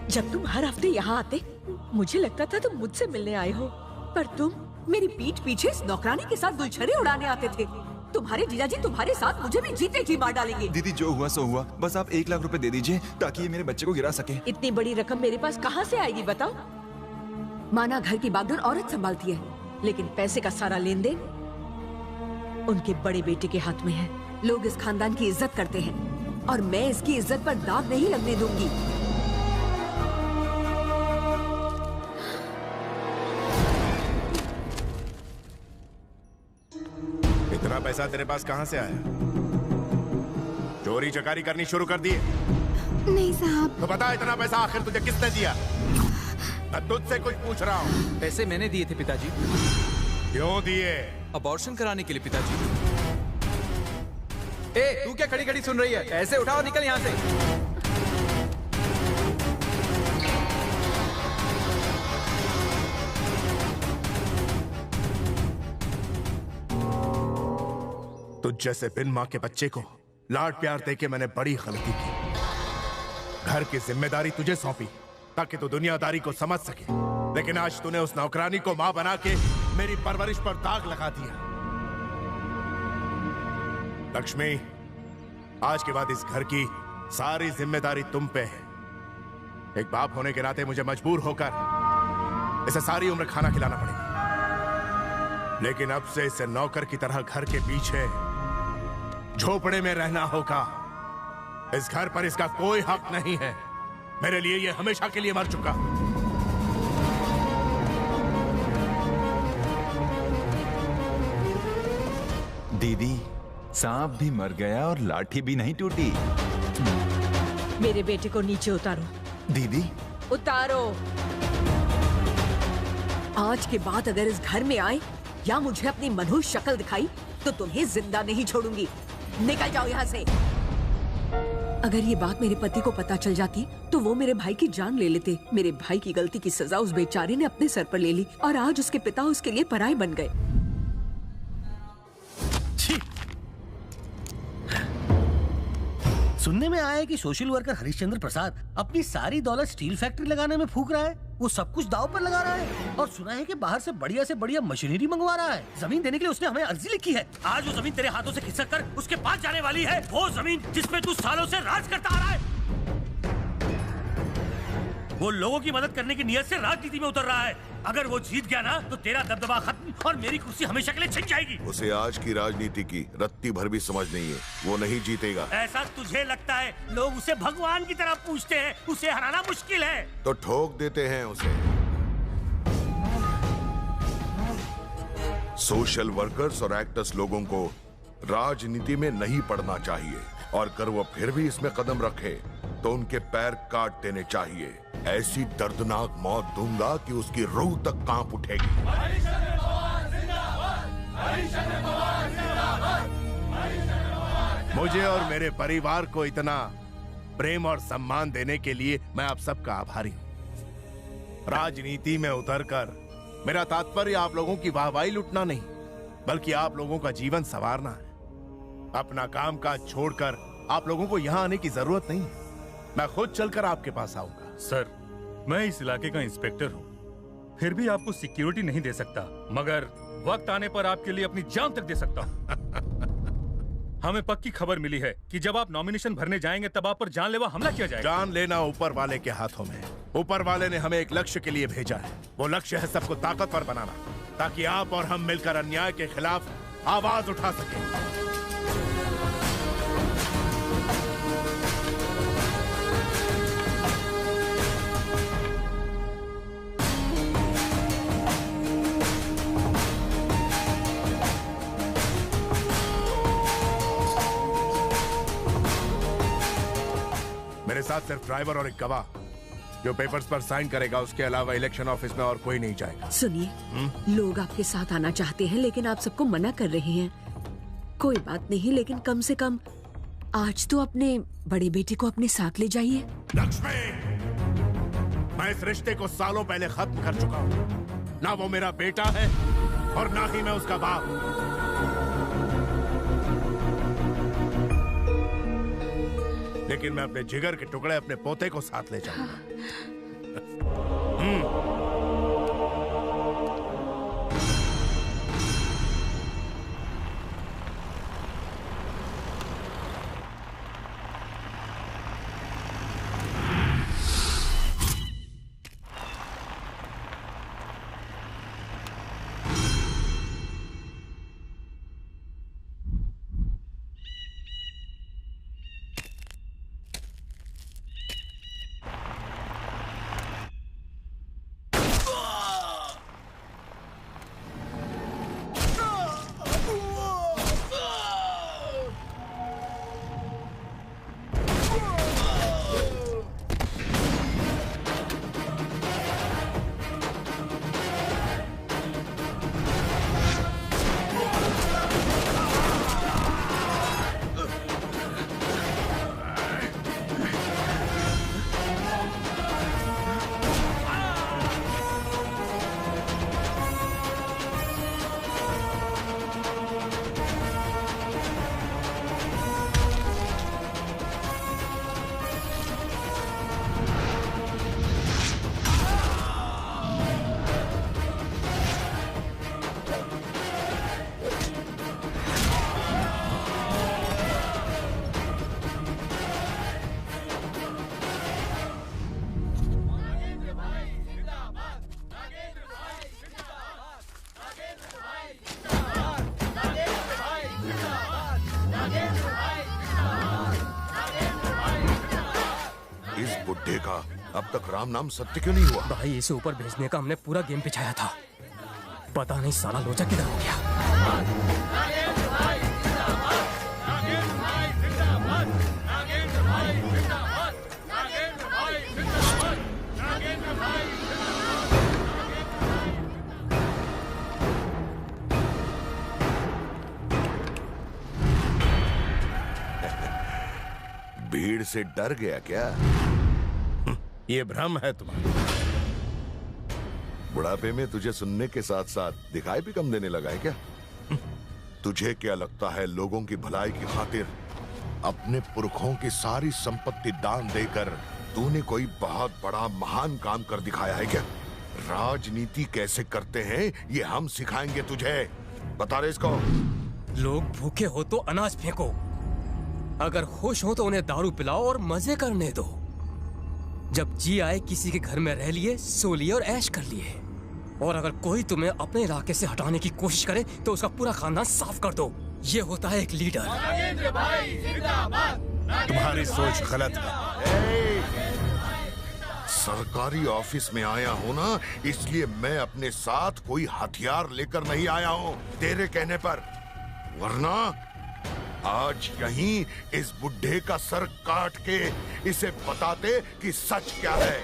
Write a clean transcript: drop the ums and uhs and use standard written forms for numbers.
जब तुम हर हफ्ते यहाँ आते मुझे लगता था तुम मुझसे मिलने आए हो, पर तुम मेरी पीठ पीछे इस नौकरानी के साथ गुलछरे उड़ाने आते थे। तुम्हारे जीजाजी तुम्हारे साथ मुझे भी जीते जी मार डालेंगे। दीदी जो हुआ सो हुआ, बस आप 1 लाख रुपए दे दीजिए ताकि ये मेरे बच्चे को गिरा सके। इतनी बड़ी रकम मेरे पास कहाँ से आएगी बताओ? माना घर की बागडोर औरत संभालती है, लेकिन पैसे का सारा लेन देन उनके बड़े बेटे के हाथ में है। लोग इस खानदान की इज्जत करते हैं और मैं इसकी इज्जत पर दाग नहीं लगने दूंगी। इतना पैसा तेरे पास कहाँ से आया? चोरी चकारी करनी शुरू कर दी? नहीं साहब। तो बता, इतना पैसा आखिर तुझे किसने दिया? मैं तुझसे कुछ पूछ रहा हूँ। पैसे मैंने दिए थे पिताजी। क्यों दिए? अबॉर्शन कराने के लिए पिताजी। ए, तू क्या खड़ी खड़ी सुन रही है? पैसे उठाओ, निकल यहाँ से। तुझ जैसे बिन माँ के बच्चे को लाड प्यार देके मैंने बड़ी गलती की। घर की जिम्मेदारी तुझे सौंपी ताकि तू दुनियादारी को समझ सके, लेकिन आज तूने उस नौकरानी को माँ बना के मेरी परवरिश पर दाग लगा दिया। लक्ष्मी, आज के बाद इस घर की सारी जिम्मेदारी तुम पे है। एक बाप होने के नाते मुझे मजबूर होकर इसे सारी उम्र खाना खिलाना पड़ेगा, लेकिन अब से इसे नौकर की तरह घर के पीछे झोपड़े में रहना होगा। इस घर पर इसका कोई हक नहीं है। मेरे लिए ये हमेशा के लिए मर चुका। दीदी, सांप भी मर गया और लाठी भी नहीं टूटी। मेरे बेटे को नीचे उतारो। दीदी उतारो। आज के बाद अगर इस घर में आए या मुझे अपनी मनहूस शक्ल दिखाई तो तुम्हें जिंदा नहीं छोड़ूंगी। निकल जाओ यहाँ से। अगर ये बात मेरे पति को पता चल जाती तो वो मेरे भाई की जान ले लेते। मेरे भाई की गलती की सजा उस बेचारे ने अपने सर पर ले ली और आज उसके पिता उसके लिए पराये बन गए। सुनने में आया है कि सोशल वर्कर हरिश्चंद्र प्रसाद अपनी सारी दौलत स्टील फैक्ट्री लगाने में फूंक रहा है। वो सब कुछ दांव पर लगा रहा है और सुना है कि बाहर से बढ़िया मशीनरी मंगवा रहा है। जमीन देने के लिए उसने हमें अर्जी लिखी है। आज वो जमीन तेरे हाथों से खिसक कर उसके पास जाने वाली है। वो जमीन जिसपे तू सालों से राज करता आ रहा है। वो लोगों की मदद करने की नियत से राजनीति में उतर रहा है। अगर वो जीत गया ना तो तेरा दबदबा खत्म और मेरी कुर्सी हमेशा के लिए छिन जाएगी। उसे आज की राजनीति की रत्ती भर भी समझ नहीं है। वो नहीं जीतेगा। ऐसा तुझे लगता है? लोग उसे भगवान की तरह पूछते हैं। उसे हराना मुश्किल है। तो ठोक देते हैं उसे। सोशल वर्कर्स और एक्टर्स लोगों को राजनीति में नहीं पड़ना चाहिए और अगर वो फिर भी इसमें कदम रखे तो उनके पैर काट देने चाहिए। ऐसी दर्दनाक मौत दूंगा कि उसकी रूह तक कांप उठेगी। मुझे और मेरे परिवार को इतना प्रेम और सम्मान देने के लिए मैं आप सबका आभारी हूं। राजनीति में उतरकर मेरा तात्पर्य आप लोगों की वाहवाही लुटना नहीं, बल्कि आप लोगों का जीवन संवारना है। अपना काम काज छोड़कर आप लोगों को यहाँ आने की जरूरत नहीं। मैं खुद चलकर आपके पास आऊंगा। सर, मैं इस इलाके का इंस्पेक्टर हूँ, फिर भी आपको सिक्योरिटी नहीं दे सकता, मगर वक्त आने पर आपके लिए अपनी जान तक दे सकता हूँ। हमें पक्की खबर मिली है कि जब आप नॉमिनेशन भरने जाएंगे तब आप पर जानलेवा हमला किया जाएगा। जान लेना ऊपर वाले के हाथों में। ऊपर वाले ने हमें एक लक्ष्य के लिए भेजा है। वो लक्ष्य है सबको ताकतवर बनाना, ताकि आप और हम मिलकर अन्याय के खिलाफ आवाज उठा सकें। मेरे साथ सिर्फ ड्राइवर और एक गवाह जो पेपर्स पर साइन करेगा। उसके अलावा इलेक्शन ऑफिस में और कोई नहीं जाएगा। सुनिए, लोग आपके साथ आना चाहते हैं लेकिन आप सबको मना कर रहे हैं। कोई बात नहीं, लेकिन कम से कम आज तो अपने बड़े बेटे को अपने साथ ले जाइए। लक्ष्मी, मैं इस रिश्ते को सालों पहले खत्म कर चुका हूँ। ना वो मेरा बेटा है और ना ही मैं उसका बाप। लेकिन मैं अपने जिगर के टुकड़े अपने पोते को साथ ले जाऊंगा। बुड्ढे का अब तक राम नाम सत्य क्यों नहीं हुआ? भाई इसे ऊपर भेजने का हमने पूरा गेम पिछाया था, पता नहीं साला लोचा किधर हो गया। भीड़ से डर गया क्या? ये भ्रम है तुम्हारा। बुढ़ापे में तुझे सुनने के साथ साथ दिखाई भी कम देने लगा है क्या? तुझे क्या लगता है लोगों की भलाई की खातिर अपने पुरखों की सारी संपत्ति दान देकर तूने कोई बहुत बड़ा महान काम कर दिखाया है क्या? राजनीति कैसे करते हैं ये हम सिखाएंगे तुझे। बता रहे इसको। लोग भूखे हो तो अनाज फेंको, अगर खुश हो तो उन्हें दारू पिलाओ और मजे करने दो। जब जी आए किसी के घर में रह लिए, सो लिए और ऐश कर लिए। और अगर कोई तुम्हें अपने इलाके से हटाने की कोशिश करे तो उसका पूरा खानदान साफ कर दो। ये होता है एक लीडर। तुम्हारी सोच गलत है। सरकारी ऑफिस में आया हूँ ना, इसलिए मैं अपने साथ कोई हथियार लेकर नहीं आया हूँ तेरे कहने पर, वरना आज यहीं इस बुड्ढे का सर काट के इसे बताते कि सच क्या है।